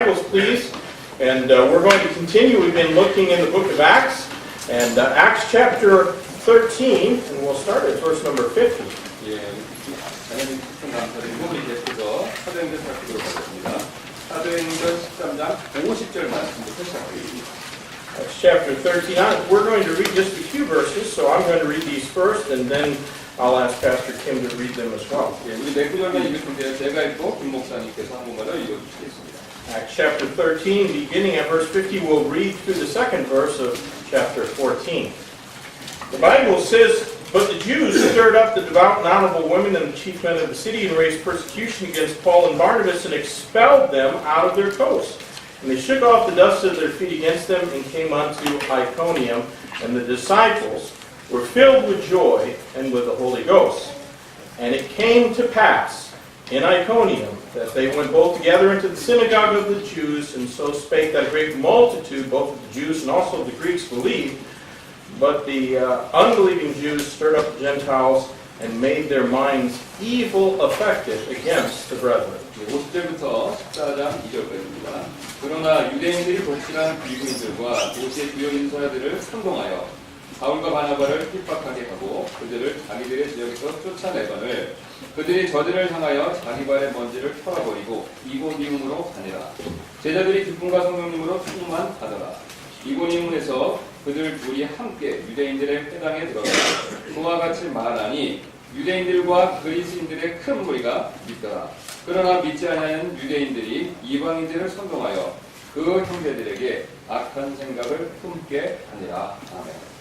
Bibles, please. And we're going to continue. We've been looking in the book of Acts, and Acts chapter 13, and we'll start at verse number 50. 예, 하나님 추천 감사드리고 우리 계속해서 사도행전 살피도록 하겠습니다. 사도행전 13장 50절 말씀부터 시작하겠습니다. Acts chapter 13. We're going to read just a few verses, so I'm going to read these first, and then I'll ask Pastor Kim to read them as well. 예, 우리 네 구절만 읽을 텐데요. 제가 읽고 김 목사님께서 한국말로 읽어주시겠습니다. Acts chapter 13, beginning at verse 50, we'll read through the second verse of chapter 14. The Bible says, "But the Jews stirred up the devout and honorable women and the chief men of the city and raised persecution against Paul and Barnabas and expelled them out of their coast. And they shook off the dust of their feet against them and came unto Iconium. And the disciples were filled with joy and with the Holy Ghost. And it came to pass in Iconium that they went both together into the synagogue of the Jews, and so spake that a great multitude, both of the Jews and also of the Greeks, believed. But the unbelieving Jews stirred up the Gentiles and made their minds evil affected against the brethren." 50절부터 14장 2절까지입니다. 그러나 유대인들이 독실한 이구인들과 도시의 주요 인사들을 선동하여 바울과 바나바를 핍박하게 하고 그들을 자기들의 지역에서 쫓아내거늘 그들이 저들을 향하여 자기 발의 먼지를 털어버리고 이고니움으로 가니라. 제자들이 기쁨과 성령님으로 충만하더라. 이고니움에서 그들 둘이 함께 유대인들의 회당에 들어가 그와 같이 말하니 유대인들과 그리스인들의 큰 무리가 믿더라. 그러나 믿지 아니하는 유대인들이 이방인들을 선동하여 그 형제들에게 악한 생각을 품게 하니라. 아멘.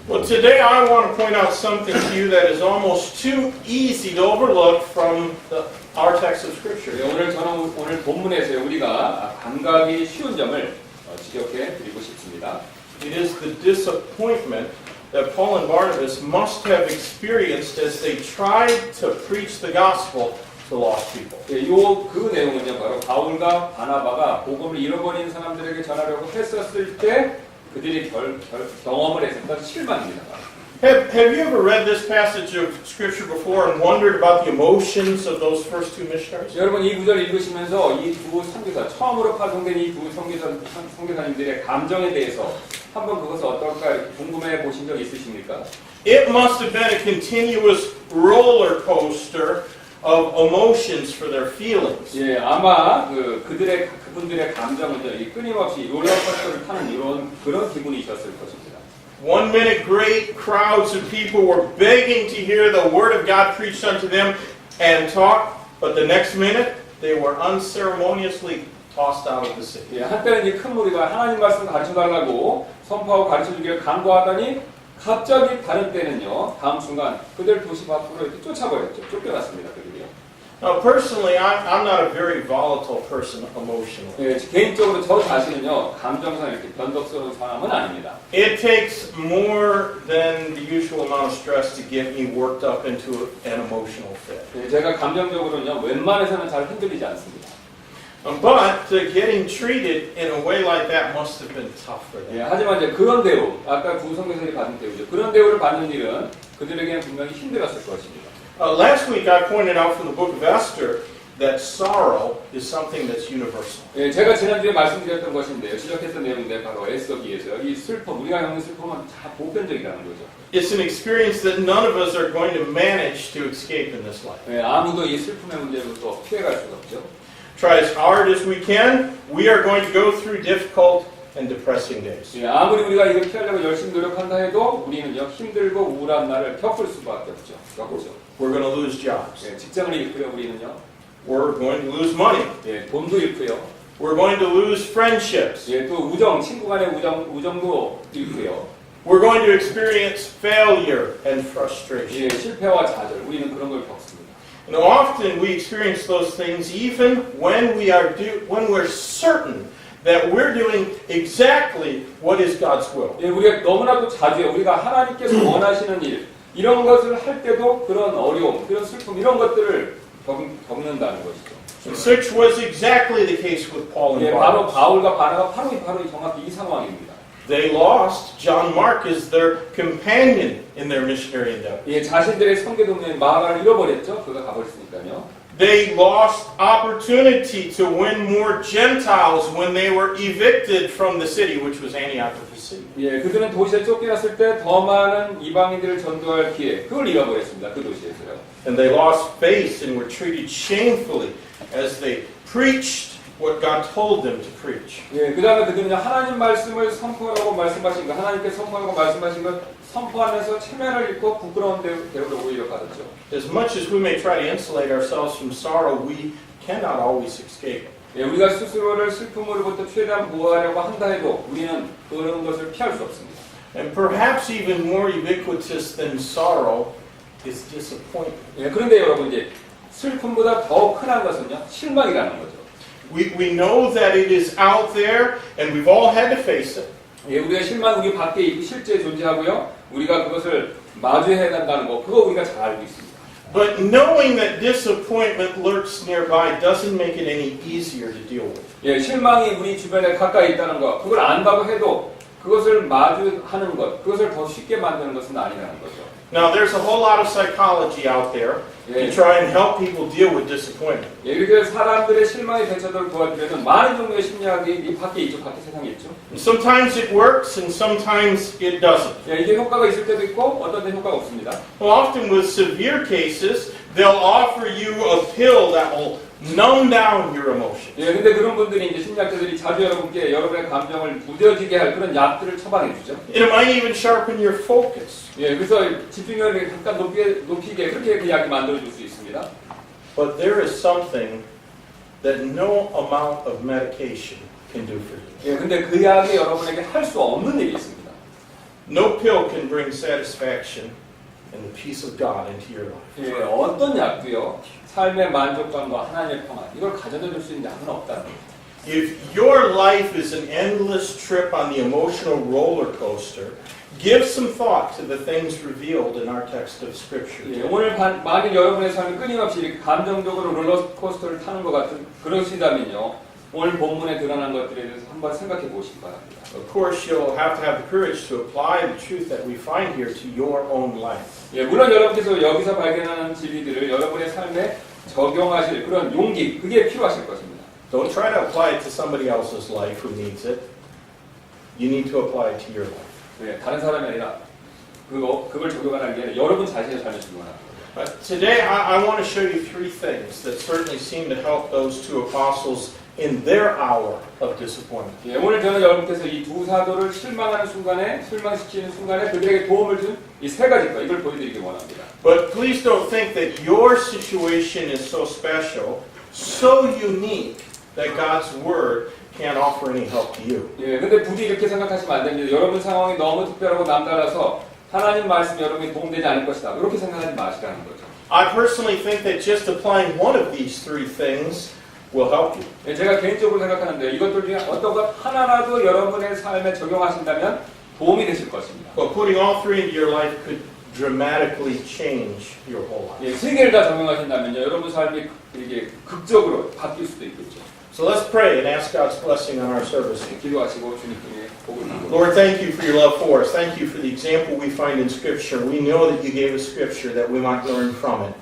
Well, today I want to point out something to you that is almost too easy to overlook from our text of Scripture. 오늘 저는 오늘 본문에서 우리가 감각이 쉬운 점을 지적해 드리고 싶습니다. It is the disappointment that Paul and Barnabas must have experienced as they tried to preach the gospel to lost people. 그 내용은요 바로 바울과 바나바가 복음을 잃어버린 사람들에게 전하려고 했었을 때 그들이 경험을 했었던 실망입니다. Have you ever read this passage of Scripture before and wondered about the emotions of those first two missionaries? 여러분 이 구절 읽으시면서 이 두 선교사 처음으로 파송된 이 두 선교사님들의 감정에 대해서 한번 그것을 어떨까 궁금해 보신 적 있으십니까? It must have been a continuous roller coaster of emotions for their feelings. 예, 아마 그분들의 감정은요, 이 끊임없이 롤러코스터를 타는 그런 기분이셨을 것입니다. One minute, great crowds of people were begging to hear the word of God preached unto them and taught, but the next minute they were unceremoniously tossed out of the city. 예, 한때는 이 큰 무리가 하나님 말씀 가르쳐 달라고 선포하고 가르쳐 주기를 간구하더니 갑자기 다른 때는요, 다음 순간 그들 도시 밖으로 이렇게 쫓아버렸죠. 쫓겨났습니다, 그들이요. Now, personally, I'm not a very volatile person emotionally. 예, 개인적으로 저 자신은요, 감정상 이렇게 변덕스러운 사람은 아닙니다. It takes more than the usual amount of stress to get me worked up into an emotional fit. 예, 제가 감정적으로는요, 웬만해서는 잘 흔들리지 않습니다. But getting treated in a way like that must have been tough for them. 예, 하지만 이제 그런 대우, 아까 두 선교사들이 받은 대우죠. 그런 대우를 받는 일은 그들에게는 분명히 힘들었을 것입니다. Last week I pointed out from the book of Esther that sorrow is something that's universal. 예, 제가 지난주에 말씀드렸던 것인데요. 지적했던 내용인데 바로 에스더기에서요. 이 슬픔, 우리가 겪는 슬픔은 다 보편적이라는 거죠. It's an experience that none of us are going to manage to escape in this life. 예, 아무도 이 슬픔의 문제로부터 피해갈 수가 없죠. Try as hard as we can, we are going to go through difficult and depressing days. 예, 아무리 우리가 이걸 피하려고 열심히 노력한다 해도 우리는요 힘들고 우울한 날을 겪을 수밖에 없죠. 겪죠. We're going to lose jobs. 예, 직장을 잃고요 우리는요. We're going to lose money. 예, 돈도 잃고요. We're going to lose friendships. 예, 또 우정, 친구 간의 우정도 잃고요. We're going to experience failure and frustration. 예, 실패와 좌절, 우리는 그런 걸 겪습니다. And often we experience those things even when we're certain that we're doing exactly what is God's will. 예, 우리가 너무나도 자주요. 우리가 하나님께서 원하시는 일, 이런 것을 할 때도 그런 어려움, 그런 슬픔, 이런 것들을 겪는다는 것이죠. And such was exactly the case with Paul and 예, 바로 Barnabas. 바울과 바나가 바로 정확히 이 상황입니다. They lost John Mark as their companion in their missionary endeavor. 예, 자신들의 선교 동료인 마가를 잃어버렸죠. 그가 가버렸으니까요. They lost opportunity to win more Gentiles when they were evicted from the city, which was Antioch of Pisidia. 예, 그들은 도시에 쫓겨났을 때 더 많은 이방인들을 전도할 기회, 그걸 잃어버렸습니다. 그 도시에서요. And they lost face and were treated shamefully as they preached what God told them to preach. 예, 그 다음에 그들은 하나님 말씀을 선포하라고 말씀하신 거, 하나님께 선포하고 말씀하신 걸 선포하면서 체면을 잃고 부끄러운 대우를 오히려 받았죠. As much as we may try to insulate ourselves from sorrow, we cannot always escape. 예, 우리가 스스로를 슬픔으로부터 최대한 보호하려고 한다 해도 우리는 그런 것을 피할 수 없습니다. And perhaps even more ubiquitous than sorrow is disappointment. 예, 그런데 여러분 이제 슬픔보다 더 큰 한 것은요, 실망이라는 거죠. We know that it is out there and we've all had to face it. 예, 우리가 실망 우리 밖에 있고 실제 존재하고요, 우리가 그것을 마주해야 한다는 거, 그거 우리가 잘 알고 있습니다. But knowing that disappointment lurks nearby doesn't make it any easier to deal with. 예, 실망이 우리 주변에 가까이 있다는 것, 그걸 안다고 해도 그것을 마주하는 것, 그것을 더 쉽게 만드는 것은 아니라는 거죠. Now, there's a whole lot of psychology out there to try and help people deal with disappointment. 예, 이렇게 사람들의 실망에 대처를 도와주려는 많은 종류의 심리학이 이 밖에 있죠, 밖에 세상에 있죠. And sometimes it works and sometimes it doesn't. 예, 이게 효과가 있을 때도 있고 어떤 때 효과가 없습니다. Well, often with severe cases, they'll offer you a pill that will numb down your emotions. 예, 근데 그런 분들이 이제 심리학자들이 자주 여러분께 여러분의 감정을 무뎌지게 할 그런 약들을 처방해 주죠. It might even sharpen your focus. 예, 그래서 집중력을 잠깐 높이게 그렇게 그 약이 만들어 줄 수 있습니다. But there is something that no amount of medication can do for you. 예, 근데 그 약이 여러분에게 할 수 없는 일이 있습니다. No pill can bring satisfaction and the peace of God into your life. 예, 어떤 약도요, 삶의 만족감과 하나님의 평안, 이걸 가져다 줄 수 있는 약은 없다는 거예요. If your life is an endless trip on the emotional roller coaster, give some thought to the things revealed in our text of Scripture. 예, 오늘 만일 여러분의 삶이 끊임없이 이렇게 감정적으로 롤러코스터를 타는 것 같은 그러시다면요, 오늘 본문에 드러난 것들에 대해서 한번 생각해 보시기 바랍니다. Of course, you'll have the courage to apply the truth that we find here to your own life. 예, 물론 여러분께서 여기서 발견하는 진리들을 여러분의 삶에 적용하실 그런 용기, 그게 필요하실 것입니다. Don't try to apply it to somebody else's life who needs it. You need to apply it to your life. 예, 다른 사람이 아니라 그걸 적용하는 게 아니라 여러분 자신의 삶에 적용하는 거예요. Today, I want to show you three things that certainly seem to help those two apostles in their hour of disappointment. 예, 오늘 저는 여러분께서 이 두 사도를 실망하는 순간에, 실망시키는 순간에 그들에게 도움을 준 이 세 가지 것, 이걸 보여드리기 원합니다. But please don't think that your situation is so special, so unique, that God's Word can't offer any help to you. 예, 근데 부디 이렇게 생각하시면 안 됩니다. 여러분 상황이 너무 특별하고 남달라서 하나님 말씀 여러분이 도움되지 않을 것이다. 이렇게 생각하지 마시라는 거죠. I personally think that just applying one of these three things will help you. 예, 제가 개인적으로 생각하는데 이것들 중에 어떤 것 하나라도 여러분의 삶에 적용하신다면 도움이 되실 것입니다. But putting all three into your life could dramatically change your whole life. 예, 세 개를 다 적용하신다면요, 여러분 삶이 이게 극적으로 바뀔 수도 있겠죠. So let's pray and ask God's blessing on our service. 예, 기도하시고 주님께 복을 받고. Lord, thank you for your love for us. Thank you for the example we find in Scripture. We know that you gave us Scripture that we might learn from it.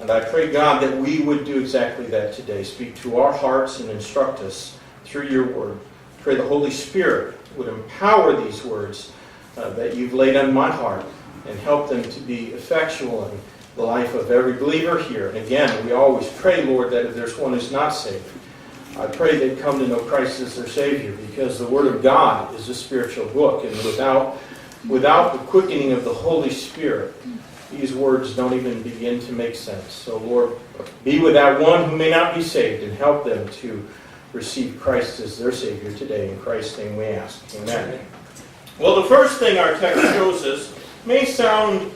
And I pray, God, that we would do exactly that today. Speak to our hearts and instruct us through your word. Pray the Holy Spirit would empower these words that you've laid on my heart and help them to be effectual in the life of every believer here. And again, we always pray, Lord, that if there's one who's not saved, I pray they'd come to know Christ as their Savior, because the Word of God is a spiritual book, and without the quickening of the Holy Spirit, these words don't even begin to make sense. So, Lord, be with that one who may not be saved and help them to receive Christ as their Savior today. In Christ's name we ask. Amen. Well, the first thing our text shows us may sound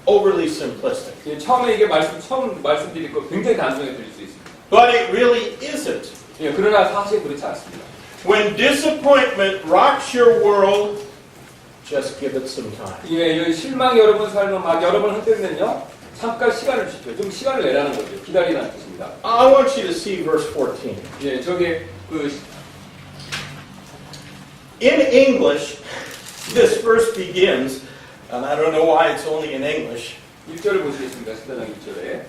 overly simplistic, 예, 처음에 이게 처음 말씀드릴 거 굉장히 단순하게 들릴 수 있습니다. but it really isn't. 예, 그러나 사실 그렇지 않습니다. When disappointment rocks your world, just give it some time. 예, 실망이 여러분 삶을 막 여러분 흔들면요, 잠깐 시간을 주십시오. 좀 시간을 내라는 거죠. 기다리라는 뜻입니다. I want you to see verse 14. 예, 저게 In English, this verse begins, and I don't know why it's only in English. 1절을 보시겠습니다. 14장 1절에.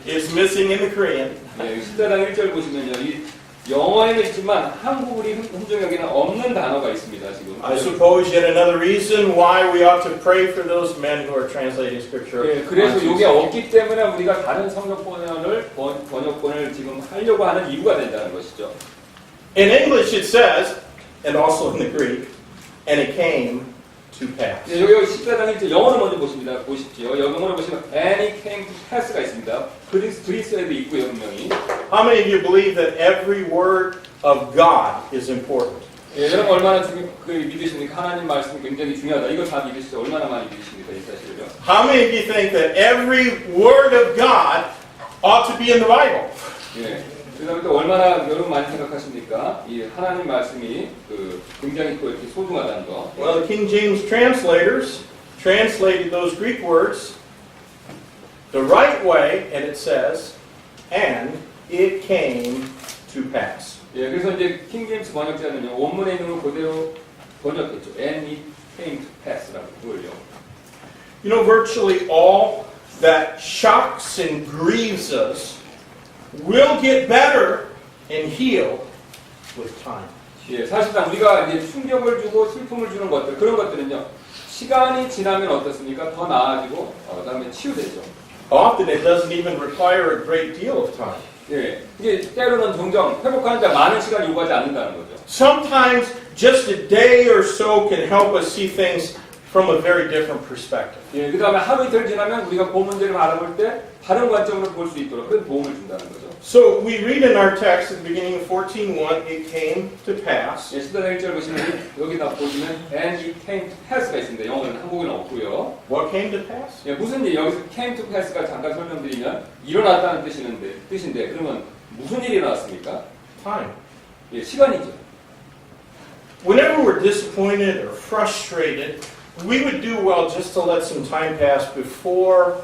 is missing in the Korean. 예, 14장 1절 보시면요. 이 영어에는 있지만 한국어리 흔적에는 없는 단어가 있습니다. 지금. I suppose yet another reason why we ought to pray for those men who are translating Scripture. 예, 그래서 이게 없기 때문에 우리가 다른 성경 번역본을 지금 하려고 하는 이유가 된다는 것이죠. In English it says, and also in the Greek, and it came to pass. 예, 여기 14장 1절 영어로 먼저 보십시오. 영어로 보시면 and it came to pass가 있습니다. 그리스어에도 있고요, 분명히. How many of you believe that every word of God is important? 예, 여러분 얼마나 믿으십니까? 하나님 말씀이 굉장히 중요하다. 이거 다 믿으시죠? 얼마나 많이 믿으십니까? 이 사실을요. How many of you think that every word of God ought to be in the Bible? 예. 그다음에 또 얼마나 여러분 많이 생각하십니까? 이 하나님 말씀이 굉장히 또 이렇게 소중하다는 거. Well, the King James translators translated those Greek words the right way, and it says, and it came to pass. 예, 그래서 이제 킹 제임스 번역자는요 원문에 있는 걸 그대로 번역했죠. And it came to pass라고 그걸요. You know, virtually all that shocks and grieves us will get better and heal with time. 예, 사실상 우리가 이제 충격을 주고 슬픔을 주는 것들 그런 것들은요 시간이 지나면 어떻습니까? 더 나아지고 그다음에 치유되죠. Often it doesn't even require a great deal of time. 예, 이게 때로는 종종 회복하는데 많은 시간이 요구하지 않는다는 거죠. Sometimes just a day or so can help us see things from a very different perspective. 예, 그다음에 하루 이틀 지나면 우리가 그 문제를 알아볼 때 다른 관점으로 볼 수 있도록 그런 도움을 준다는 거죠. So we read in our text at the beginning of 14:1, it came to pass. 예, 14장 1절 보시면 여기다 보시면 and it came to pass가 있습니다. 영어는 한국어는 없고요. What came to pass? 예, 무슨 일 여기서 came to pass가 잠깐 설명드리면 일어났다는 뜻인데 그러면 무슨 일이 일어났습니까? Time. 예, 시간이죠. Whenever we're disappointed or frustrated, we would do well just to let some time pass before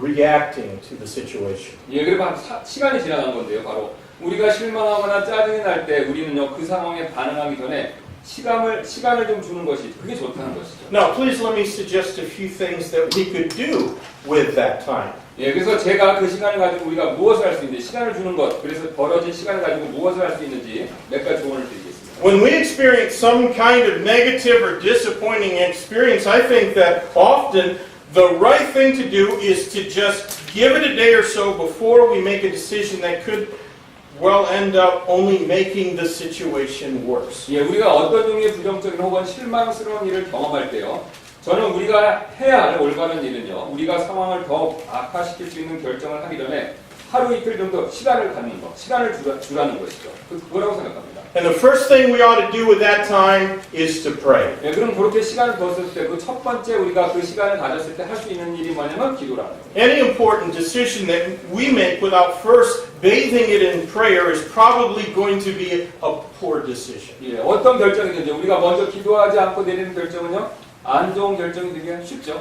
reacting to the situation. 예, 그리고 시간이 지나간 건데요. 바로 우리가 실망하거나 짜증이 날 때 우리는요 그 상황에 반응하기 전에 시간을 좀 주는 것이 그게 좋다는 것이죠. Now, please let me suggest a few things that we could do with that time. 예, 그래서 제가 그 시간을 가지고 우리가 무엇을 할 수 있는지 시간을 주는 것, 그래서 벌어진 시간을 가지고 무엇을 할 수 있는지 몇 가지 조언을 드리겠습니다. When we experience some kind of negative or disappointing experience, I think that often the right thing to do is to just give it a day or so before we make a decision that could well end up only making the situation worse. 예, 우리가 어떤 종류의 부정적인 혹은 실망스러운 일을 경험할 때요. 저는 우리가 해야 할 올바른 일은요. 우리가 상황을 더 악화시킬 수 있는 결정을 하기 전에 하루 이틀 정도 시간을 갖는 것, 시간을 주라는 것이죠. 그거라고 생각합니다. And the first thing we ought to do with that time is to pray. 예, 그럼 그렇게 시간을 뒀을 때 그 첫 번째 우리가 그 시간을 가졌을 때 할 수 있는 일이 뭐냐면 기도라는 거예요. Any important decision that we make without first bathing it in prayer is probably going to be a poor decision. 예, 어떤 결정이든지 우리가 먼저 기도하지 않고 내리는 결정은요, 안 좋은 결정이 되기가 쉽죠.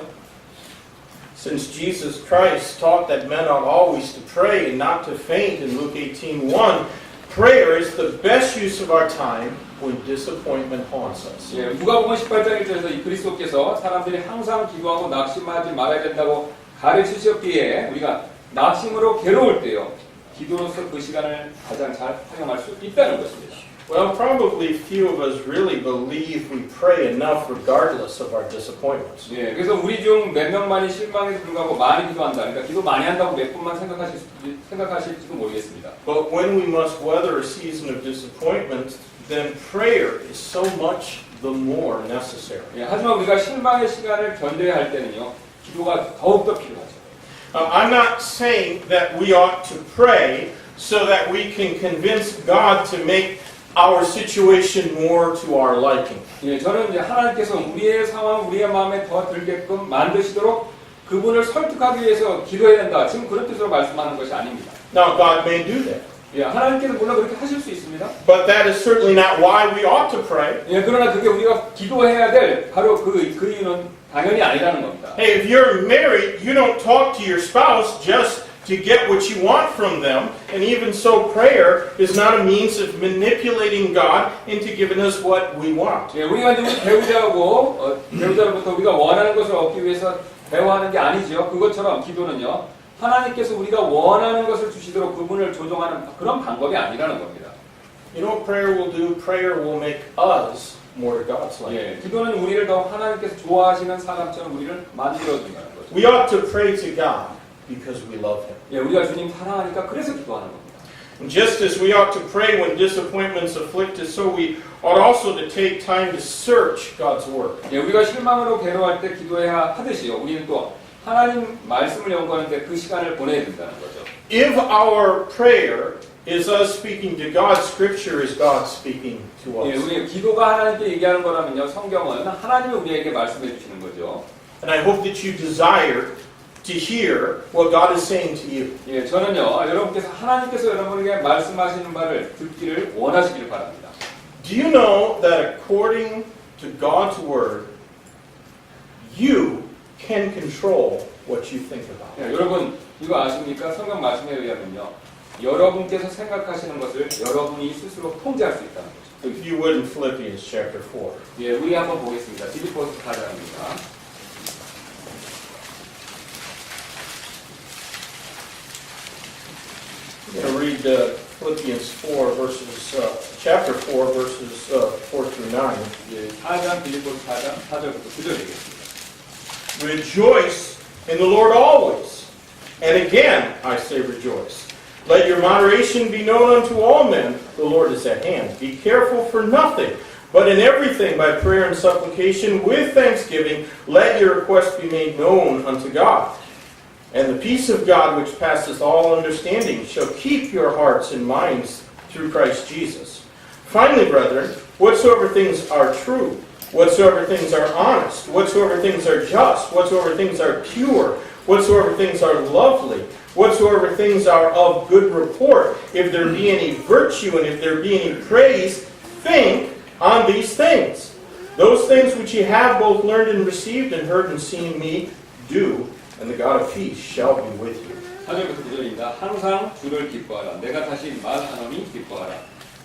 Since Jesus Christ taught that men ought always to pray and not to faint in Luke 18:1, prayer is the best use of our time when disappointment haunts us. 예, 누가복음 18장 1절에서 이 그리스도께서 사람들이 항상 기도하고 낙심하지 말아야 된다고 가르치셨기에 우리가 낙심으로 괴로울 때요, 기도로서 그 시간을 가장 잘 활용할 수 있다는 것입니다. Well, probably few of us really believe we pray enough regardless of our disappointments. 예, 그래서 우리 중 몇 명만이 실망에 불구하고 많이 기도한다. 그러니까 기도 많이 한다고 몇 분만 생각하실지도 모르겠습니다. But when we must weather a season of disappointment, then prayer is so much the more necessary. 예, 하지만 우리가 실망의 시간을 견뎌야 할 때는요, 기도가 더욱더 필요하죠. I'm not saying that we ought to pray so that we can convince God to make our situation more to our liking. 예, 저는 이제 하나님께서 우리의 상황, 우리의 마음에 더 들게끔 만드시도록 그분을 설득하기 위해서 기도해야 된다. 지금 그런 뜻으로 말씀하는 것이 아닙니다. Now, God may do that. 예, 하나님께서 물론 그렇게 하실 수 있습니다. But that is certainly not why we ought to pray. 예, 그러나 그게 우리가 기도해야 될 바로 그 이유는 당연히 아니라는 겁니다. Hey, if you're married, you don't talk to your spouse just to get what you want from them. And even so, prayer is not a means of manipulating God into giving us what we want. 예, 우리가 이제 배우자로부터 우리가 원하는 것을 얻기 위해서 대화하는 게 아니죠. 그것처럼 기도는요, 하나님께서 우리가 원하는 것을 주시도록 그분을 조종하는 그런 방법이 아니라는 겁니다. You know what prayer will do? Prayer will make us more God's like. 예, 기도는 우리를 더 하나님께서 좋아하시는 사람처럼 우리를 만들어준다는 거죠. We ought to pray to God because we love Him. 예, 우리가 주님 사랑하니까 그래서 기도하는 겁니다. And just as we ought to pray when disappointments afflict us, so we ought also to take time to search God's Word. 예, 우리가 실망으로 괴로워할 때 기도해야 하듯이요. 우리는 또 하나님 말씀을 연구하는데 그 시간을 보내야 된다는 거죠. If our prayer is us speaking to God, Scripture is God speaking to 예, us. 우리 기도가 하나님께 얘기하는 거라면요. 성경은 하나님이 우리에게 말씀해 주시는 거죠. And I hope that you desire to hear what God is saying to you. 예, 저는요. 여러분께서 하나님께서 여러분에게 말씀하시는 바를 듣기를 원하시길 바랍니다. Do you know that according to God's Word, you can control what you think about? 예, 여러분 이거 아십니까? 성경 말씀에 의하면요. 여러분께서 생각하시는 것을 여러분이 스스로 통제할 수 있다는 거죠. If you would in Philippians chapter 4. 예, 우리 한번 보겠습니다. 빌립보서 4장입니다. I'm going to read Philippians 4 verses, chapter 4 verses 4 through 9. 예, 4장 빌립보서 4장 4절부터 9절 되겠습니다. Rejoice in the Lord always. And again, I say rejoice. Let your moderation be known unto all men. The Lord is at hand. Be careful for nothing, but in everything by prayer and supplication with thanksgiving, let your requests be made known unto God. And the peace of God, which passeth all understanding, shall keep your hearts and minds through Christ Jesus. Finally, brethren, whatsoever things are true, whatsoever things are honest, whatsoever things are just, whatsoever things are pure, whatsoever things are lovely, whatsoever things are of good report, if there be any virtue and if there be any praise, think on these things. Those things which ye have both learned and received and heard and seen me do, and the God of peace shall be with you. 4절부터 9절입니다. 항상 주를 기뻐하라. 내가 다시 말하노니 기뻐하라.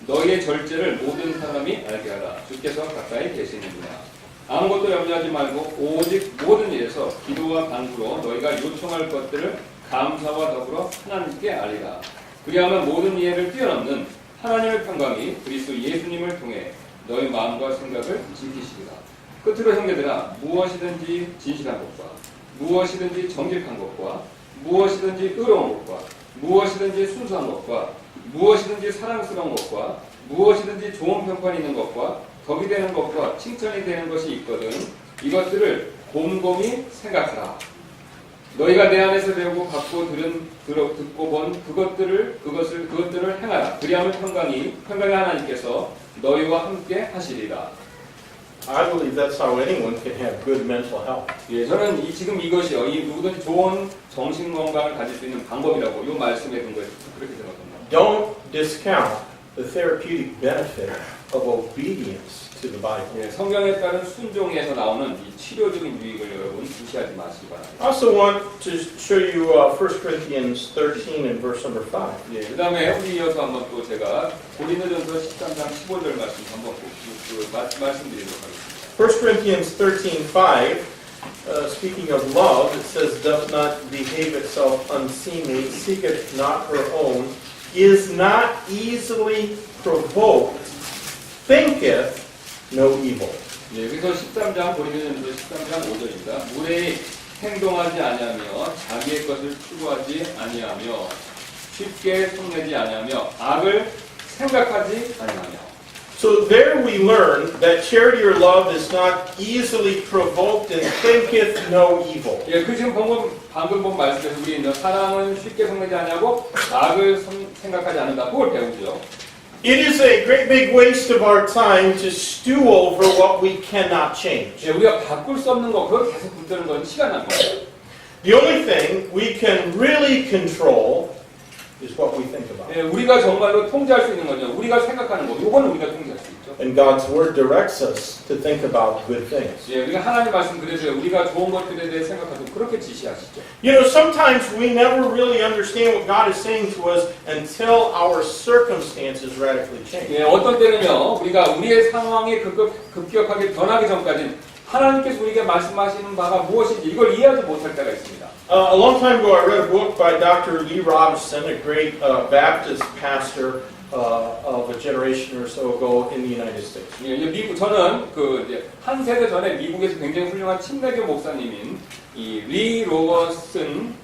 너희의 절제를 모든 사람이 알게 하라. 주께서 가까이 계시는구나. 아무것도 염려하지 말고 오직 모든 일에서 기도와 간구로 너희가 요청할 것들을 감사와 더불어 하나님께 알리라. 그리하면 모든 이해를 뛰어넘는 하나님의 평강이 그리스도 예수님을 통해 너희 마음과 생각을 지키시리라. 끝으로 형제들아, 무엇이든지 진실한 것과 무엇이든지 정직한 것과 무엇이든지 의로운 것과 무엇이든지 순수한 것과 무엇이든지 사랑스러운 것과 무엇이든지 좋은 평판이 있는 것과 덕이 되는 것과 칭찬이 되는 것이 있거든 이것들을 곰곰이 생각하라. 너희가 내 안에서 배우고 갖고 듣고 본 그것들을 행하라. 그리하면 평강이 하나님께서 너희와 함께 하시리라. I believe that's how anyone can have good mental health. 예, 저는 지금 이것이요, 이 누구든지 좋은 정신 건강을 가질 수 있는 방법이라고 이 말씀에 든 거예요. 그렇게 생각합니다. Don't discount the therapeutic benefit of obedience to the Bible. 예, 성경에 따른 순종에서 나오는 이 치료적인 유익을 여러분 무시하지 마시기 바랍니다. I also want to show you 1 Corinthians 13 and verse number 5. 예, 그 다음에 우리 이어서 한번 또 제가 고린도전서 13장 15절 말씀 한번 말씀드리도록 하겠습니다. 1 Corinthians 13:5, speaking of love, it says, doth not behave itself unseemly, seeketh not her own, is not easily provoked, thinketh no evil. 예, 그래서 13장 고린도전서 13장 5절입니다. 무례히 행동하지 아니하며 자기의 것을 추구하지 아니하며 쉽게 속내지 아니하며 악을 생각하지 아니하며. So there we learn that charity or love is not easily provoked and thinketh no evil. 예, 그 지금 방금 본 말씀에서 우리는 사랑은 쉽게 속내지 아니하고 악을 생각하지 않는다. 그걸 배우죠. It is a great big waste of our time to stew over what we cannot change. 예, 우리가 바꿀 수 없는 거 그걸 계속 붙드는 건 시간 낭비예요. The only thing we can really control is what we think about. 예, 우리가 정말로 통제할 수 있는 건요. 우리가 생각하는 거. 요거는 우리가 통제할 수 있죠. And God's Word directs us to think about good things. 예, 우리가 하나님 말씀 그래서요. 우리가 좋은 것들에 대해 생각하고 그렇게 지시하시죠. You know, sometimes we never really understand what God is saying to us until our circumstances radically change. 예, 어떤 때는요. 우리가 우리의 상황이 급격하게 변하기 전까지는 하나님께서 우리에게 말씀하시는 바가 무엇인지 이걸 이해하지 못할 때가 있습니다. A long time ago, I read a book by Dr. Lee Roberson, a great Baptist pastor of a generation or so ago in the United States. 예, 미국 저는 한 세대 전에 미국에서 굉장히 훌륭한 침례교 목사님인 이 리 로버슨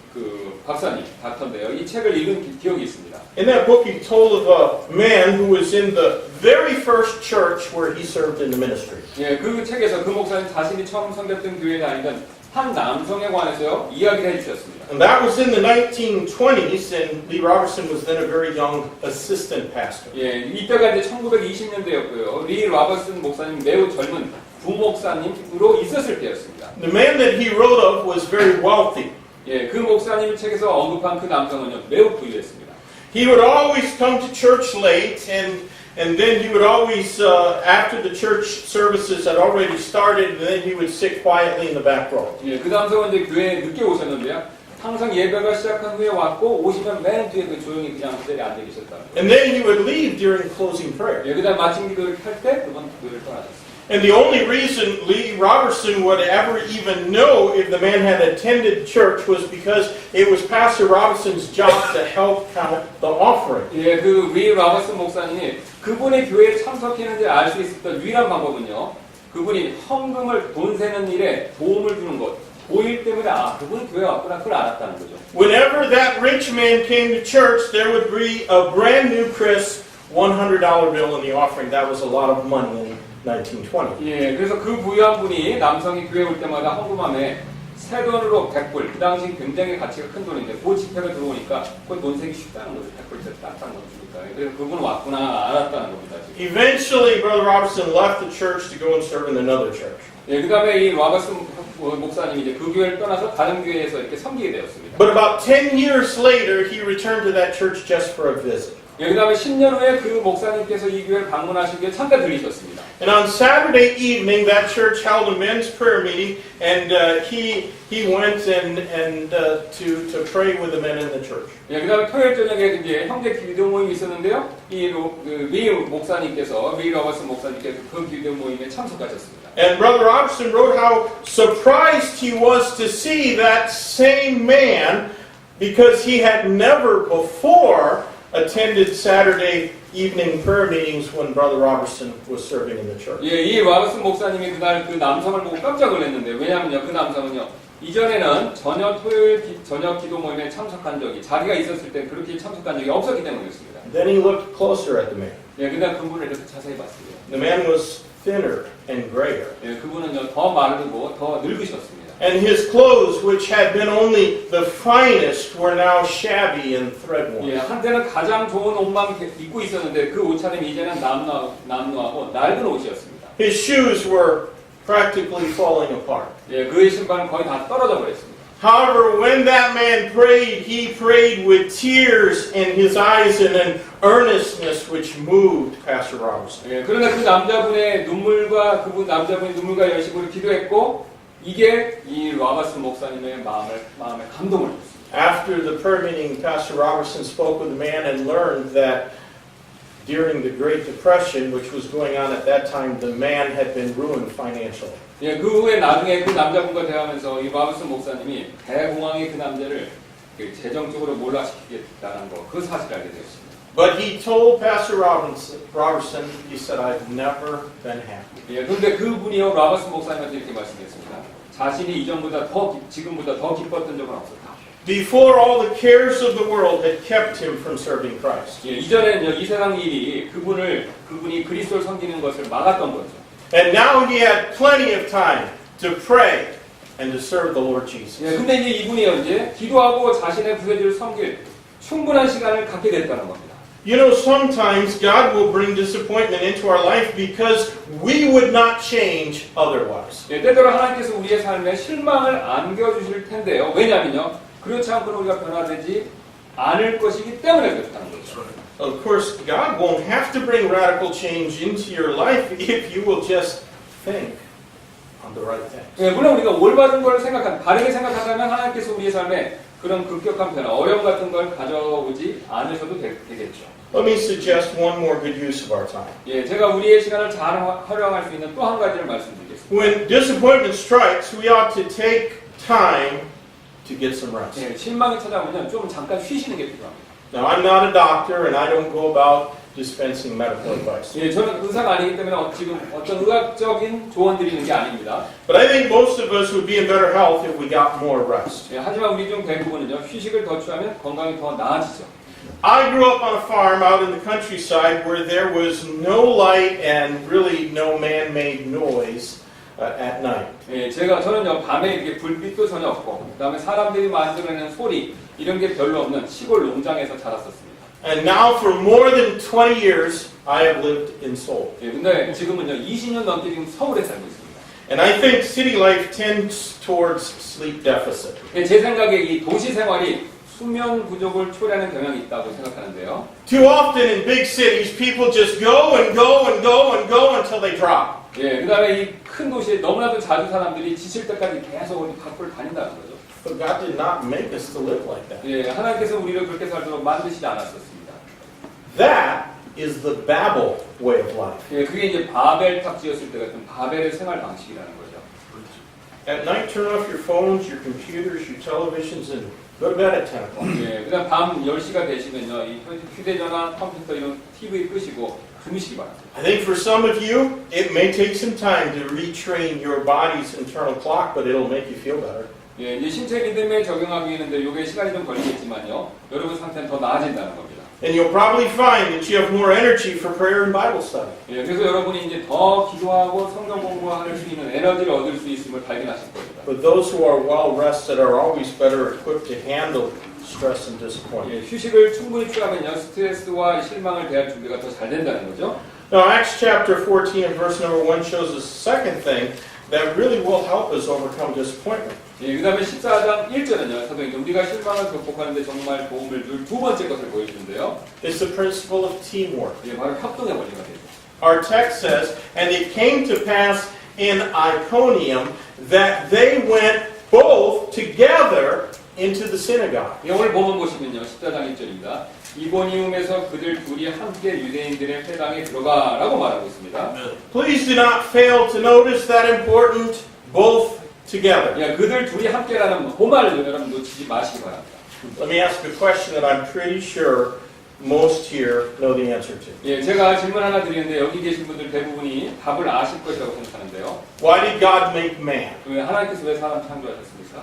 박사님 닥터인데요. 이 책을 읽은 기억이 있습니다. In that book, he told of a man who was in the very first church where he served in the ministry. 예, 그 책에서 그 목사님 자신이 처음 섬겼던 교회에 다니던 한 남성에 관해서요 이야기를 해주셨습니다. And that was in the 1920s, and Lee Robertson was then a very young assistant pastor. 예, 이때가 이제 1920년대였고요. 리 로버슨 목사님 매우 젊은 부목사님으로 있었을 때였습니다. The man that he wrote of was very wealthy. 예, 그 목사님 책에서 언급한 그 남성은요 매우 부유했습니다. He would always come to church late, and then he would always, after the church services had already started, then he would sit quietly in the back row. 예, 그 남성은 이제 교회에 늦게 오셨는데요. 항상 예배가 시작한 후에 왔고 오시면 맨 뒤에 조용히 그냥 그 자리에 앉아 계셨다. And then he would leave during closing prayer. 예, 그다음 마침 기도를 할 때 그분 교회를 떠나셨습니다. And the only reason Lee Robertson would ever even know if the man had attended church was because it was Pastor Robertson's job to help count the offering. 예, 그 리 로버슨 목사님이 그분의 교회에 참석했는지 알 수 있었던 유일한 방법은요. 그분이 헌금을 돈 세는 일에 도움을 주는 것. 보일 때문에 그분 교회 왔구나 그걸 알았다는 거죠. Whenever that rich man came to church, there would be a brand new crisp $100 bill in the offering. That was a lot of money in 1920. 예, 그래서 그 부유한 분이 남성이 교회 올 때마다 헌금함에 새 돈으로 100불, 그 당시 굉장히 가치가 큰 돈인데 그 지폐가 들어오니까 그 돈 세기 쉽다는 거죠. 100불 딱딱 넣어주니까. 그래서 그분 왔구나 알았다는 겁니다. 지금. Eventually, Brother Robertson left the church to go and serve in another church. 예, 그 다음에 이 로버슨 목사님이 이제 그 교회를 떠나서 다른 교회에서 이렇게 섬기게 되었습니다. But about 10 years later, he returned to that church just for a visit. 예, 그 다음에 10년 후에 그 목사님께서 이 교회를 방문하시기 위해 잠깐 들리셨습니다. And on Saturday evening, that church held a men's prayer meeting, and he went to pray with the men in the church. 예, 그다음에 토요일 저녁에 이제 형제 기도 모임이 있었는데요. 리 목사님께서 리 로버슨 목사님께서 그 기도 모임에 참석하셨습니다. And Brother Robertson wrote how surprised he was to see that same man, because he had never before attended Saturday evening prayer meetings when Brother Robertson was serving in the church. 예, 이 로버슨 목사님이 그날 그 남성을 보고 깜짝 놀랐는데 왜냐면요, 그 남성은요 이전에는 전혀 토요일 저녁 기도 모임에 참석한 적이 자기가 있었을 때 그렇게 참석한 적이 없었기 때문이었습니다. Then he looked closer at the man. 예, 그날 그분을 이렇게 자세히 봤어요. The man was thinner and grayer. 예, 그분은요 더 마르고 더 늙으셨습니다. And his clothes, which had been only the finest, were now shabby and thread-worn. 예, 한때는 가장 좋은 옷만 입고 있었는데 그 옷차림이 이제는 남루하고 낡은 옷이었습니다. His shoes were practically falling apart. 예, 그의 신발은 거의 다 떨어져 버렸습니다. However, when that man prayed, he prayed with tears in his eyes and an earnestness which moved Pastor Robertson. 예, 그러나 그 남자분의 눈물과 남자분의 눈물과 열심으로 기도했고 이게 이 로버슨 목사님의 마음에 감동을 줬습니다. After the prayer meeting, Pastor Robertson spoke with the man and learned that during the Great Depression, which was going on at that time, the man had been ruined financially. 예, 그 후에 나중에 그 남자분과 대화하면서 이 로버슨 목사님이 대공황이 그 남자를 재정적으로 몰락시키겠다는 거, 그 사실을 알게 되었습니다. But he told Pastor Robertson, he said, I've never been happy. 예, 그런데 그분이요 로버슨 목사님한테 이렇게 말씀했습니다. 자신이 지금보다 더 기뻤던 적은 없었다. Before all the cares of the world had kept him from serving Christ. 예, 이전에는요 이 세상 일이 그분이 그리스도를 섬기는 것을 막았던 거죠. And now he had plenty of time to pray and to serve the Lord Jesus. 예, 근데 이제 이분이요 이제 기도하고 자신의 부재주를 섬길 충분한 시간을 갖게 됐다는 겁니다. You know, sometimes God will bring disappointment into our life because we would not change otherwise. 예, 때때로 하나님께서 우리의 삶에 실망을 안겨주실 텐데요. 왜냐면요, 그렇지 않고는 우리가 변화되지 않을 것이기 때문에 그렇다는 거죠. Of course, God won't have to bring radical change into your life if you will just think on the right things. 예, 물론 우리가 올바른 걸 바르게 생각한다면 하나님께서 우리의 삶에 그런 급격한 변화, 어려움 같은 걸 가져오지 않으셔도 되겠죠. Let me suggest one more good use of our time. 예, 제가 우리의 시간을 잘 활용할 수 있는 또 한 가지를 말씀드리겠습니다. when disappointment strikes, we ought to take time to get some rest. 예, 실망이 찾아오면 좀 잠깐 쉬시는 게 필요합니다. Now, I'm not a doctor and I don't go about dispensing medical advice. 예, 저는 의사가 아니기 때문에 지금 어떤 의학적인 조언 드리는 게 아닙니다. But I think most of us would be in better health if we got more rest. 예, 하지만 우리 중 대부분은요, 휴식을 더 취하면 건강이 더 나아지죠. I grew up on a farm out in the countryside where there was no light and really no man-made noise at night. 예, 저는요, 밤에 이렇게 불빛도 전혀 없고, 그다음에 사람들이 만들어내는 소리 이런 게 별로 없는 시골 농장에서 자랐었습니다. And now for more than 20 years, I have lived in Seoul. 예, 근데 지금은요, 20년 넘게 지금 서울에 살고 있습니다. And I think city life tends towards sleep deficit. 예, 제 생각에 이 도시 생활이 수면 부족을 초래하는 경향이 있다고 생각하는데요. Too often in big cities, people just go and go and go and go until they drop. 예, 그다음에 이 큰 도시에 너무나도 자주 사람들이 지칠 때까지 계속 어디 밖을 다닌다는 거죠. But God did not make us to live like that. 예, 하나님께서 우리를 그렇게 살도록 만드시지 않았었습니다. That is the Babel way of life. 예, 그게 이제 바벨탑 지었을 때 같은 바벨의 생활 방식이라는 거죠. At night, turn off your phones, your computers, your televisions, and go to bed at 10 o'clock. 예, 그다음 밤 10시가 되시면요, 이 휴대전화, 컴퓨터 이런 TV 끄시고 주무시기 바랍니다. I think for some of you, it may take some time to retrain your body's internal clock, but it'll make you feel better. 예, 이제 신체 리듬에 적용하기에는 요게 시간이 좀 걸리겠지만요, 여러분 상태는 더 나아진다는 겁니다. And you'll probably find that you have more energy for prayer and Bible study. 예, 그래서 여러분이 이제 더 기도하고 성경 공부할 수 있는 에너지를 얻을 수 있음을 발견하실 겁니다. But those who are well rested are always better equipped to handle stress and disappointment. 예, 휴식을 충분히 취하면요, 스트레스와 실망을 대할 준비가 더 잘 된다는 거죠. Now, Acts chapter 14 and verse number 1 shows us the second thing that really will help us overcome disappointment. 예, 그 다음에 14장 1절은요, 사도행전 우리가 실망을 극복하는데 정말 도움을 줄 두 번째 것을 보여주는데요. It's the principle of teamwork. 예, 바로 협동의 원리가 되죠. Our text says, and it came to pass in Iconium that they went both together into the synagogue. 예, 오늘 본문 보시면요, 14장 1절입니다. 이고니움에서 그들 둘이 함께 유대인들의 회당에 들어가라고 말하고 있습니다. Please do not fail to notice that important both together. 예, 그들 둘이 함께라는 그 말을 여러분 놓치지 마시기 바랍니다. Let me ask a question that I'm pretty sure most here know the answer to. 예, 제가 질문 하나 드리는데 여기 계신 분들 대부분이 답을 아실 것이라고 생각하는데요. Why did God make man? 왜 하나님께서 왜 사람 창조하셨습니까?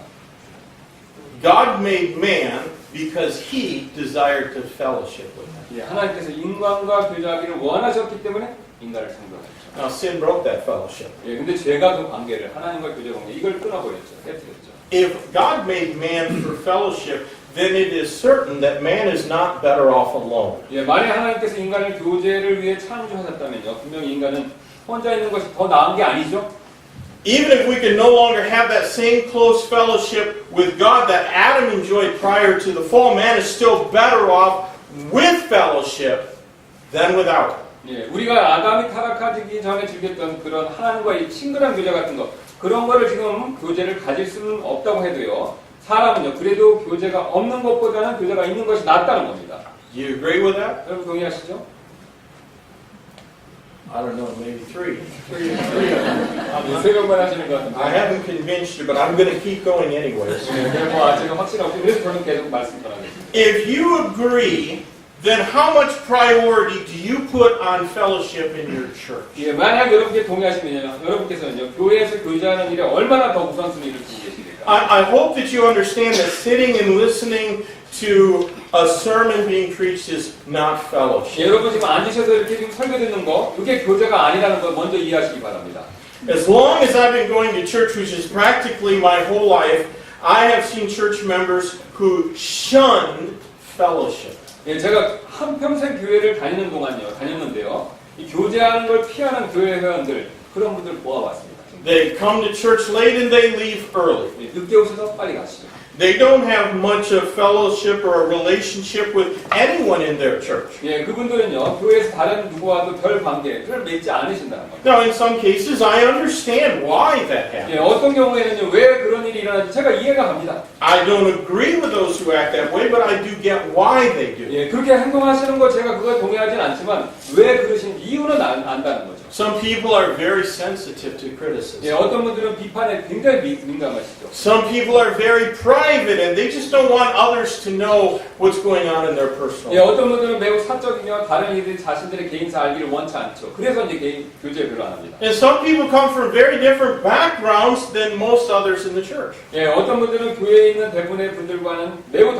God made man because he desired to fellowship with him. 예, 하나님께서 인간과 교제하기를 원하셨기 때문에 인간을 창조하셨죠. Now sin broke that fellowship. 예, 근데 죄가 그 관계를 하나님과 교제 관계 이걸 끊어버렸죠. 깨뜨렸죠. If God made man for fellowship, then it is certain that man is not better off alone. 예, 만약 하나님께서 인간을 교제를 위해 창조하셨다면요, 분명히 인간은 혼자 있는 것이 더 나은 게 아니죠. Even if we can no longer have that same close fellowship with God that Adam enjoyed prior to the fall, man is still better off with fellowship than without it. 예, 우리가 아담이 타락하기 전에 즐겼던 그런 하나님과의 친근한 교제 같은 거, 그런 거를 지금 교제를 가질 수는 없다고 해도요, 사람은요, 그래도 교제가 없는 것보다는 교제가 있는 것이 낫다는 겁니다. Do you agree with that? 여러분 동의하시죠? I don't know, maybe three. 세 명만 하시는 것 같은데. I haven't convinced you, but I'm going to keep going anyways. 네, 뭐 아직은 확실히 없고 그래서 저는 계속 말씀 전하겠습니다. If you agree, then how much priority do you put on fellowship in your church? 예, 만약 여러분께 동의하시면요, 여러분께서는요, 교회에서 교제하는 일에 얼마나 더 우선순위를 두고 계십니까? I hope that you understand that sitting and listening to a sermon being preached is not fellowship. 예, 여러분 지금 앉으셔서 이렇게 지금 설교 듣는 거, 이게 교제가 아니라는 걸 먼저 이해하시기 바랍니다. As long as I've been going to church, which is practically my whole life, I have seen church members who shunned fellowship. 예, 제가 한평생 교회를 다녔는데요. 이 교제하는 걸 피하는 교회 회원들, 그런 분들 모아봤습니다. They come to church late and they leave early. 예, 늦게 오셔서 빨리 가시죠. They don't have much of fellowship or a relationship with anyone in their church. 예, 그분들은요, 교회에서 다른 누구와도 별 관계를 맺지 않으신다는 거예요. Now, in some cases, I understand why that happens. 예, 어떤 경우에는요, 왜 그런 일이 일어나는지 제가 이해가 갑니다. I don't agree with those who act that way, but I do get why they do. 예, 그렇게 행동하시는 거 제가 그거 동의하진 않지만 왜 그러신 이유는 안다는 거죠. Some people are very sensitive to 예, criticism. 어떤 분들은 비판에 굉장히 민감하시죠. Some people are very private and they just don't want others to know what's going on in their personal 예, life. 어떤 분들은 매우 사적이며 다른 이들이 자신들의 개인사 알기를 원치 않죠. 그래서 이제 개인 교제를 별로 안 합니다. And some people come from very different backgrounds than most others in the church. 예, 어떤 분들은 교회에 있는 대부분의 분들과는 매우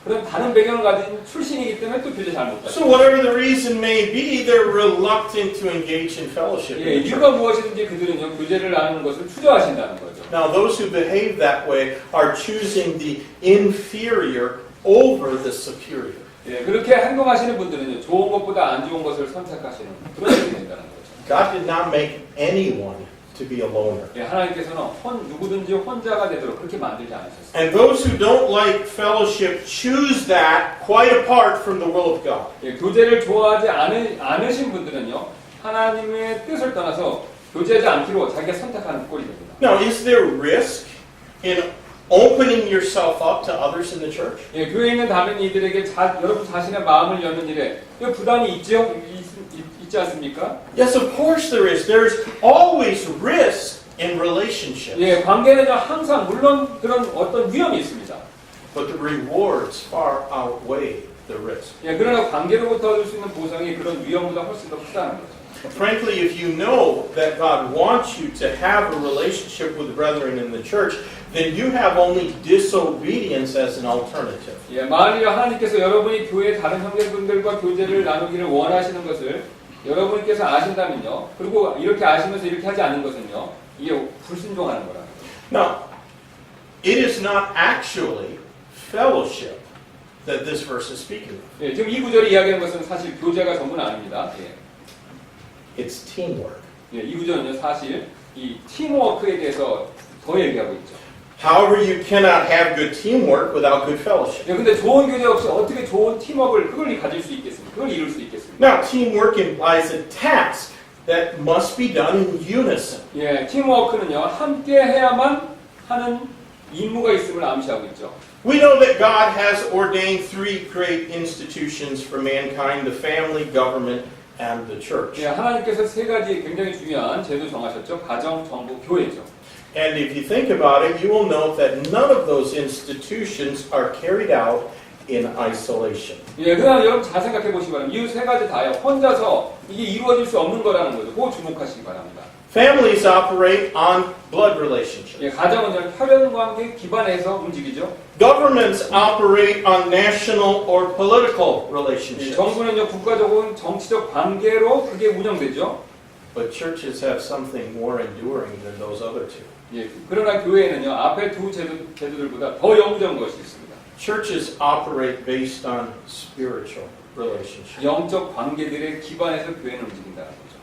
그런 다른 배경을 가진 출신이기 때문에 또 교제 잘 못하죠. So whatever the reason may be, they're reluctant to engage in fellowship. 예, 이유가 무엇이든지 그들은요 교제를 나누는 것을 주저하신다는 거죠. Now those who behave that way are choosing the inferior over the superior. 예, 그렇게 행동하시는 분들은요 좋은 것보다 안 좋은 것을 선택하시는 그런 일이 된다는 거죠. God did not make anyone to be a loner. 예, 하나님께서는 누구든지 혼자가 되도록 그렇게 만들지 않으셨어요. And those who don't like fellowship choose that quite apart from the will of God. 예, 교제를 좋아하지 않으신 분들은요 하나님의 뜻을 떠나서 교제하지 않기로 자기가 선택하는 꼴이 됩니다. Now, is there risk in opening yourself up to others in the church? 예, 교회에 있는 다른 이들에게 여러분 자신의 마음을 여는 일에 그 부담이 있지 않습니까? Yes, of course there is. There's always risk in relationships. 예, 관계는요 항상 물론 그런 어떤 위험이 있습니다. But the rewards far outweigh the risk. 예, 그러나 관계로부터 얻을 수 있는 보상이 그런 위험보다 훨씬 더 크다는 거죠. Frankly, if you know that God wants you to have a relationship with the brethren in the church, then you have only disobedience as an alternative. 예, 만일 하나님께서 여러분이 교회 다른 형제분들과 교제를 나누기를 원하시는 것을 여러분께서 아신다면요. 그리고 이렇게 아시면서 이렇게 하지 않는 것은요. 이게 불순종하는 거라는 거죠. Now, it is not actually fellowship that this verse is speaking of. 예, 지금 이 구절이 이야기하는 것은 사실 교제가 전부는 아닙니다. 예. It's teamwork. 예, 이 구절은요 사실 이 팀워크에 대해서 더 얘기하고 있죠. However, you cannot have good teamwork without good fellowship. 예, 근데 좋은 교제 없이 어떻게 좋은 팀워크를 그걸 가질 수 있겠습니까? 그걸 이룰 수 있겠습니까? Now, teamwork implies a task that must be done in unison. 예, 팀워크는요 함께 해야만 하는 임무가 있음을 암시하고 있죠. We know that God has ordained three great institutions for mankind: the family, government, and the church. 예, 하나님께서 세 가지 굉장히 중요한 제도 정하셨죠. 가정, 정부, 교회죠. And if you think about it, you will note that none of those institutions are carried out in isolation. 예, 그러나 여러분 잘 생각해 보시기 바랍니다. 이 세 가지 다요. 혼자서 이게 이루어질 수 없는 거라는 거죠. 그거 주목하시기 바랍니다. Families operate on blood relationships. 예, 가정은 혈연 관계 기반에서 움직이죠. Governments operate on national or political 예, relationships. 정부는요 국가적 혹은 정치적 관계로 그게 운영되죠. But churches have something more enduring than those other two. 예, 그러나 교회는요 앞에 두 제도들보다 더 영구한 것이 있습니다. Churches operate based on spiritual relationships. 영적 관계들의 기반에서 교회는 움직인다는 거죠.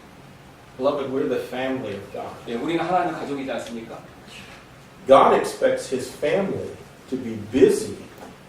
Beloved, we're the family of God. 예, 우리는 하나님 가족이지 않습니까? God expects His family to be busy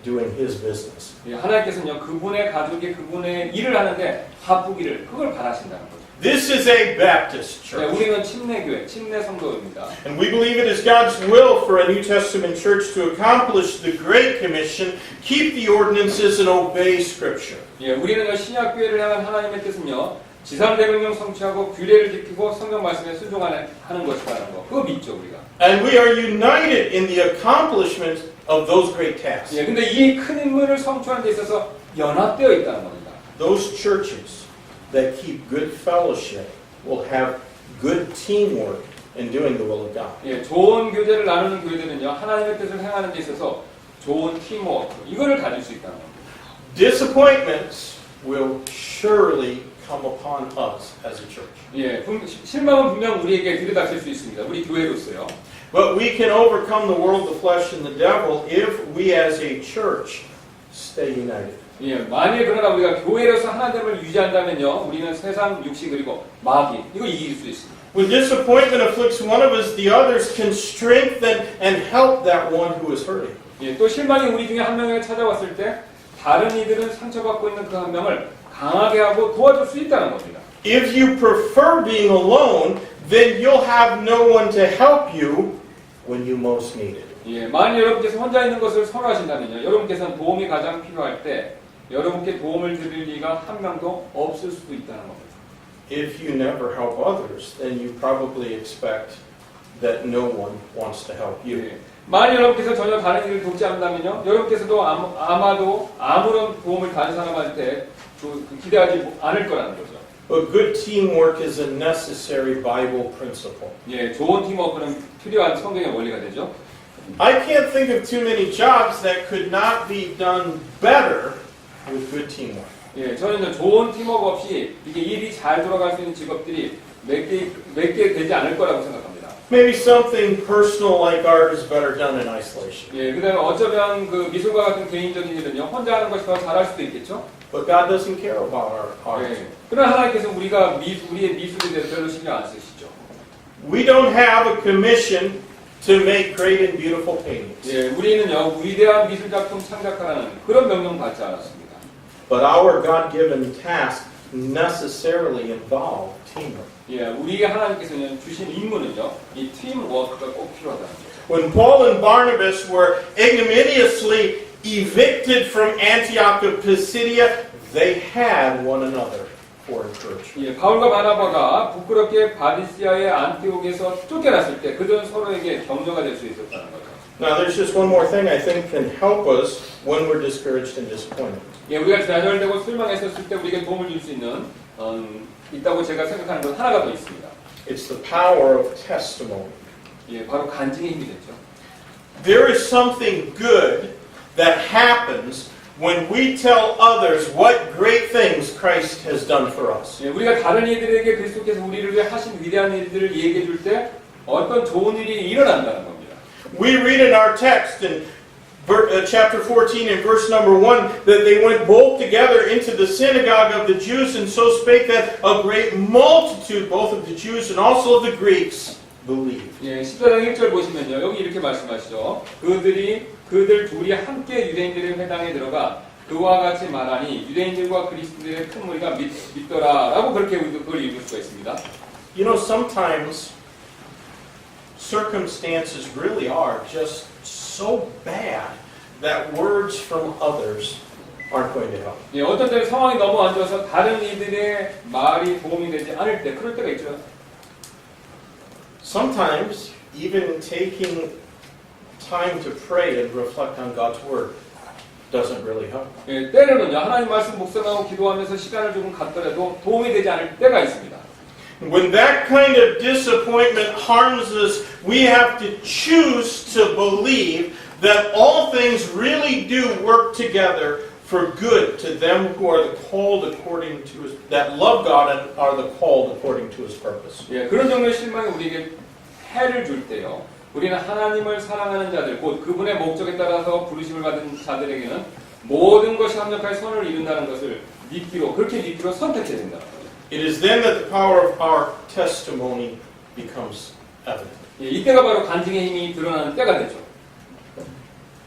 doing His business. 예, 하나님께서는요 그분의 가족이 그분의 일을 하는데 바쁘기를 그걸 바라신다는 거죠. This is a Baptist 예, church. 우리는 침례교회, 침례 성도입니다. And we believe it is God's will for a New Testament church to accomplish the Great Commission, keep the ordinances, and obey Scripture. 예, 우리는 신약 교회를 향한 하나님의 뜻은요. 지상대명령 성취하고 규례를 지키고 성경 말씀에 순종하는 것이라는 거. 그거 믿죠, 우리가. And we are united in the accomplishment of those great tasks. 예, 근데 이 큰 임무를 성취하는 데 있어서 연합되어 있다는 겁니다. Those churches that keep good fellowship will have good teamwork in doing the will of God. 예, 좋은 교제를 나누는 교회들은요. 하나님의 뜻을 행하는 데 있어서 좋은 팀워크 이거를 가질 수 있다는 겁니다. Disappointments will surely come upon us as a church. 예, 실망은 분명 우리에게 들이닥칠 수 있습니다. 우리 교회로서요. But we can overcome the world, the flesh, and the devil if we as a church stay united. 예, 만일 그러나 우리가 교회로서 하나됨을 유지한다면요. 우리는 세상, 육신 그리고 마귀 이거 이길 수 있습니다. When disappointment afflicts one of us, the others can strengthen and help that one who is hurting. 예, 또 실망이 우리 중에 한 명에게 찾아왔을 때 다른 이들은 상처받고 있는 그 한 명을 강하게 하고 도와줄 수 있다는 겁니다. If you prefer being alone, then you'll have no one to help you when you most need it. 예, 만일 여러분께서 혼자 있는 것을 선호하신다면요. 여러분께서는 도움이 가장 필요할 때 여러분께 도움을 드릴 리가 한 명도 없을 수도 있다는 겁니다. if you never help others, then you probably expect that no one wants to help you. 예. 만약 여러분께서 전혀 다른 일을 돕지 않는다면요, 여러분께서도 아마도 아무런 도움을 다른 사람한테 기대하지 않을 거라는 거죠. But good teamwork is a necessary Bible principle. 예, 좋은 팀워크는 필요한 성경의 원리가 되죠. I can't think of too many jobs that could not be done better with good teamwork. 예, 저는 좋은 팀워크 없이 이게 일이 잘 돌아갈 수 있는 직업들이 몇 개 되지 않을 거라고 생각합니다. Maybe something personal like art is better done in isolation. 예, 그다음에 어쩌면 그 미술과 같은 개인적인 일은요, 혼자 하는 것이 더 잘할 수도 있겠죠. But God doesn't care about our art. 예, 그러나 하나님께서 우리의 미술에 대해서 별로 신경 안 쓰시죠. We don't have a commission to make great and beautiful paintings. 예, 우리는요, 위대한 미술 작품 창작하라는 그런 명령 받지 않았습니다. But our God-given task necessarily involve teamwork. 예, 우리에게 하나님께서는 주신 임무는요, 이 팀워크가 꼭 필요하다는 거죠. When Paul and Barnabas were ignominiously evicted from Antioch of Pisidia, they had one another for encouragement. 예, 바울과 바나바가 부끄럽게 바리시아의 안티옥에서 쫓겨났을 때 그들은 서로에게 격려가 될 수 있었다는 거죠. Now, there's just one more thing I think can help us when we're discouraged and disappointed. 예, 우리가 좌절되고 실망했었을 때 우리에게 도움을 줄 수 있는 있다고 제가 생각하는 것 하나가 더 있습니다. It's the power of testimony. 예, 바로 간증의 힘이 됐죠. There is something good that happens when we tell others what great things Christ has done for us. 예, 우리가 다른 이들에게 그리스도께서 우리를 위해 하신 위대한 일들을 얘기해 줄 때 어떤 좋은 일이 일어난다는 겁니다. We read in our text in chapter 14 and verse number 1 that they went both together into the synagogue of the Jews and so spake that a great multitude, both of the Jews and also of the Greeks, believed. 예, 14장 1절 보시면요. 여기 이렇게 말씀하시죠. 그들 둘이 함께 유대인들의 회당에 들어가 그와 같이 말하니 유대인들과 그리스도인들의 큰 무리가 믿더라라고 그렇게 그걸 읽을 수가 있습니다. You know, sometimes circumstances really are just so bad that words from others aren't going to help. 예, 어떤 때는 상황이 너무 안 좋아서 다른 이들의 말이 도움이 되지 않을 때 그럴 때가 있죠. Sometimes even taking time to pray and reflect on God's word doesn't really help. 예, 때로는요. 하나님 말씀 묵상하고 기도하면서 시간을 조금 갖더라도 도움이 되지 않을 때가 있습니다. When that kind of disappointment harms us, we have to choose to believe that all things really do work together for good to them who are the called according to His, that love God and are the called according to His purpose. 예, 그런 정도의 실망이 우리에게 해를 줄 때요. 우리는 하나님을 사랑하는 자들, 곧 그분의 목적에 따라서 부르심을 받은 자들에게는 모든 것이 합력하여 선을 이룬다는 것을 그렇게 믿기로 선택해야 된다. It is then that the power of our testimony becomes evident. 예, 이때가 바로 간증의 힘이 드러나는 때가 되죠.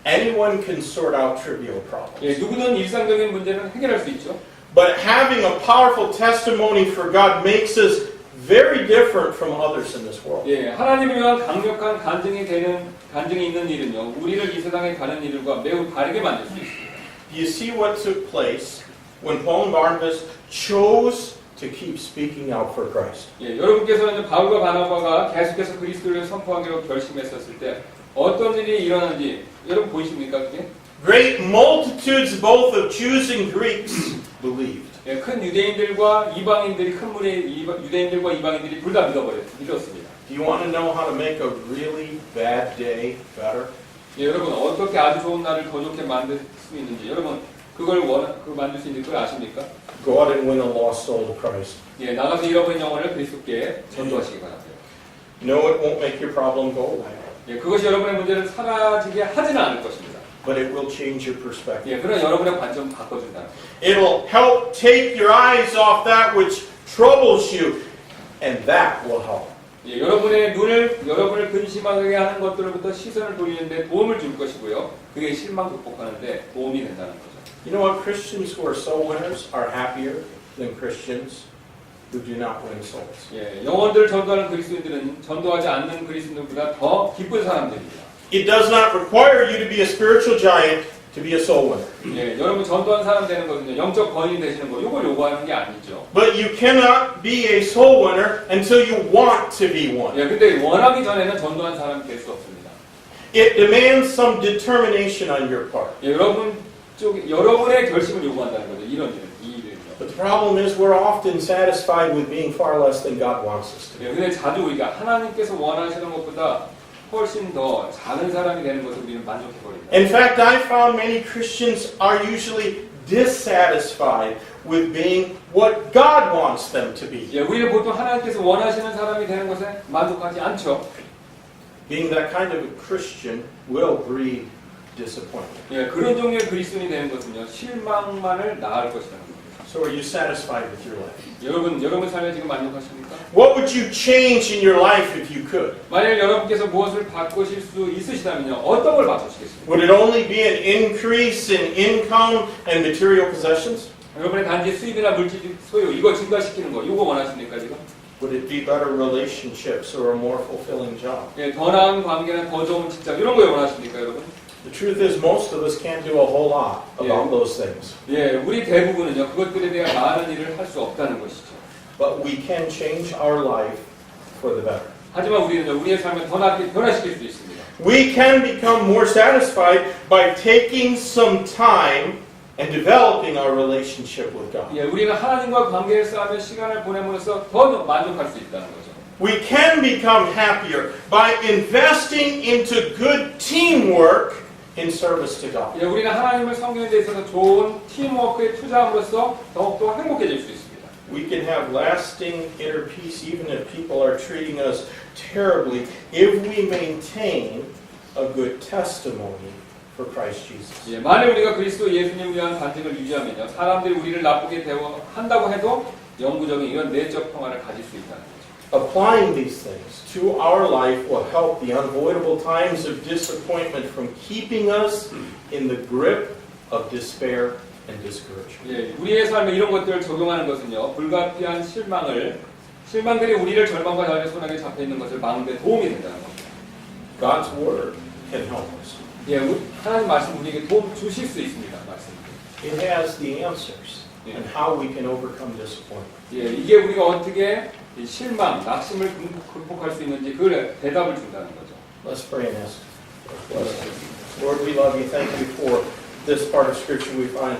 Anyone can sort out trivial problems. 예, 누구든 일상적인 문제는 해결할 수 있죠. But having a powerful testimony for God makes us very different from others in this world. 예, 하나님을 위한 강력한 간증이 있는 일은요, 우리를 이 세상에 가는 일들과 매우 다르게 만들 수 있습니다. Do you see what took place when Paul and Barnabas chose to keep speaking out for Christ? 예, 여러분께서는 바울과 바나바가 계속해서 그리스도를 선포하기로 결심했었을 때 어떤 일이 일어나는지 여러분 보이십니까 그게? Great multitudes both of Jews and Greeks believed. 예, 큰 유대인들과 이방인들이 큰 무리의 유대인들과 이방인들이 둘 다 믿었습니다. Do you want to know how to make a really bad day better? 예, 여러분 어떻게 아주 좋은 날을 더 좋게 만들 수 있는지 여러분 그걸 만들 수 있는 걸 아십니까? Go out and win a lost soul to Christ. 예, 나가서 잃어버린 영혼을 그리스도께 전도하시기 바랍니다. No, it won't make your problem go away, 예, 그것이 여러분의 문제를 사라지게 하지는 않을 것입니다. but it will change your perspective. 예, 그러나 여러분의 관점 바꿔준다. It'll help take your eyes off that which troubles you, and that will help. 예, 여러분을 근심하게 하는 것들로부터 시선을 돌리는데 도움을 줄 것이고요. 그게 실망 극복하는데 도움이 된다는 거죠. You know what? Christians who are soul winners are happier than Christians who do not win souls. 예, 영혼들을 전도하는 그리스도인들은 전도하지 않는 그리스도인들보다 더 기쁜 사람들입니다. It does not require you to be a spiritual giant to be a soul winner. 예, 여러분 전도한 사람 되는 거든요. 영적 거인이 되시는 거. 이걸 요구하는 게 아니죠. But you cannot be a soul winner until you want to be one. 예, 근데 원하기 전에는 전도한 사람이 될 수 없습니다. It demands some determination on your part. 예, 여러분의 결심을 요구한다는 거죠. 이런 일은요. But the problem is we're often satisfied with being far less than God wants us to be. 예, 근데 자주 우리가 하나님께서 원하시는 것보다 훨씬 더 작은 사람이 되는 것을 우리는 만족해버립니다. In fact, I found many Christians are usually dissatisfied with being what God wants them to be. 예, 우리는 보통 하나님께서 원하시는 사람이 되는 것에 만족하지 않죠. Being that kind of a Christian will breed disappointment. 예, 그런 종류의 그리스도인이 되는 것은요, 실망만을 낳을 것이라는 겁니다. So are you satisfied with your life? 여러분 삶에 지금 만족하십니까? What would you change in your life if you could? 만약 여러분께서 무엇을 바꾸실 수 있으시다면요, 어떤 걸 바꾸시겠습니까? Would it only be an increase in income and material possessions? 여러분의 단지 수입이나 물질 소유 이거 증가시키는 거, 이거 원하십니까 지금? Would it be better relationships or a more fulfilling job? 예, 더 나은 관계나 더 좋은 직장 이런 거 원하십니까, 여러분? The truth is most of us can't do a whole lot about those things. 예, 우리 대부분은요 그것들에 대한 많은 일을 할 수 없다는 것이죠. But we can change our life for the better. 하지만 우리는요 우리의 삶을 더 낫게 변화시킬 수 있습니다. We can become more satisfied by taking some time and developing our relationship with God. 예, 우리는 하나님과 관계를 쌓으며 시간을 보냄으로써 더 만족할 수 있다는 거죠. We can become happier by investing into good teamwork in service to God. 예, 우리는 하나님을 섬기는 데 있어서 좋은 팀워크에 투자함으로써 더욱더 행복해질 수 있습니다. We can have lasting inner peace even if people are treating us terribly if we maintain a good testimony for Christ Jesus. 예, 만약 우리가 그리스도 예수님을 위한 간증을 유지하면요 사람들이 우리를 나쁘게 대우한다고 해도 영구적인 이런 내적 평화를 가질 수 있다는 거죠. Applying these things to our life will help the unavoidable times of disappointment from keeping us in the grip of despair and discouragement. 예, 우리의 삶에 이런 것들을 적용하는 것은요 불가피한 실망들이 우리를 절망과 자연의 손아귀에 잡혀 있는 것을 막는 데 도움이 된다는 겁니다. God's Word can help us. 예, 하나님 말씀 우리에게 도움 주실 수 있습니다. 말씀. It has the answers and how we can overcome disappointment. 예, 이게 우리가 어떻게 이 실망, 낙심을 극복할 수 있는지 그 대답을 준다는 거죠. Let's pray and ask. Lord, we love you. Thank you for this part of Scripture we find